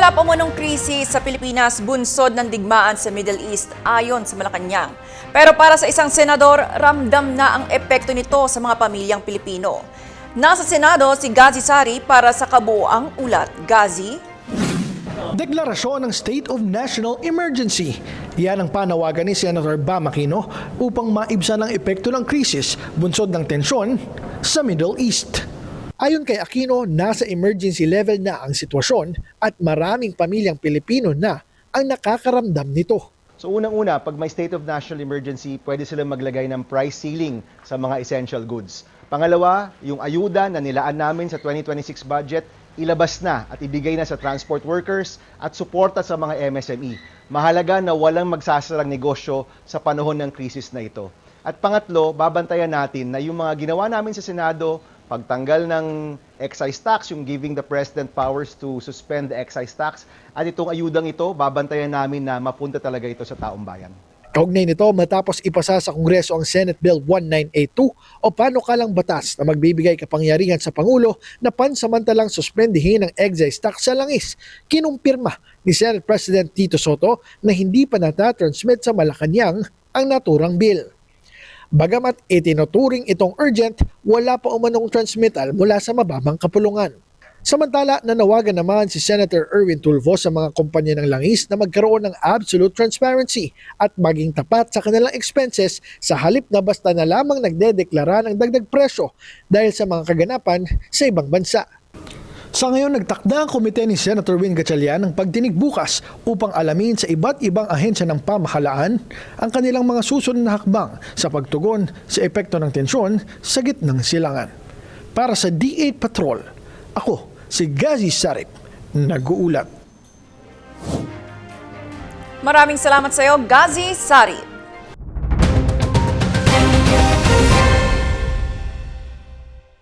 Wala pa umunong krisis sa Pilipinas bunsod ng digmaan sa Middle East ayon sa Malacanang. Pero para sa isang senador, ramdam na ang epekto nito sa mga pamilyang Pilipino. Nasa Senado si Gazi Sari para sa kabuuang ulat. Gazi? Deklarasyon ng State of National Emergency. Yan ang panawagan ni Senator Bam Aquino upang maibsan ang epekto ng krisis bunsod ng tensyon sa Middle East. Ayon kay Aquino, nasa emergency level na ang sitwasyon at maraming pamilyang Pilipino na ang nakakaramdam nito. So unang-una, pag may state of national emergency, pwede silang maglagay ng price ceiling sa mga essential goods. Pangalawa, yung ayuda na nilaan namin sa 2026 budget, ilabas na at ibigay na sa transport workers at suporta sa mga MSME. Mahalaga na walang magsasarang negosyo sa panahon ng krisis na ito. At pangatlo, babantayan natin na yung mga ginawa namin sa Senado, pagtanggal ng excise tax, yung giving the President powers to suspend the excise tax, at itong ayudang ito, babantayan namin na mapunta talaga ito sa taong bayan. Kaugnay nito, matapos ipasa sa Kongreso ang Senate Bill 1982 o panukalang batas na magbibigay kapangyarihan sa Pangulo na pansamantalang suspendihin ang excise tax sa langis, kinumpirma ni Senate President Tito Soto na hindi pa natatransmit sa Malacanang ang naturang bill. Bagamat itinuturing itong urgent, wala pa umanong transmittal mula sa mababang kapulungan. Samantala, nanawagan naman si Senator Erwin Tulfo sa mga kumpanya ng langis na magkaroon ng absolute transparency at maging tapat sa kanilang expenses sa halip na basta na lamang nagdedeklara ng dagdag presyo dahil sa mga kaganapan sa ibang bansa. Sa ngayon, nagtakda ang komite ni Senator Win Gatchalian ng pagdinig bukas upang alamin sa iba't ibang ahensya ng pamahalaan ang kanilang mga susunod na hakbang sa pagtugon sa epekto ng tensyon sa gitnang silangan. Para sa D8 Patrol, ako si Gazi Sarip, nag-uulat. Maraming salamat sa iyo, Gazi Sari.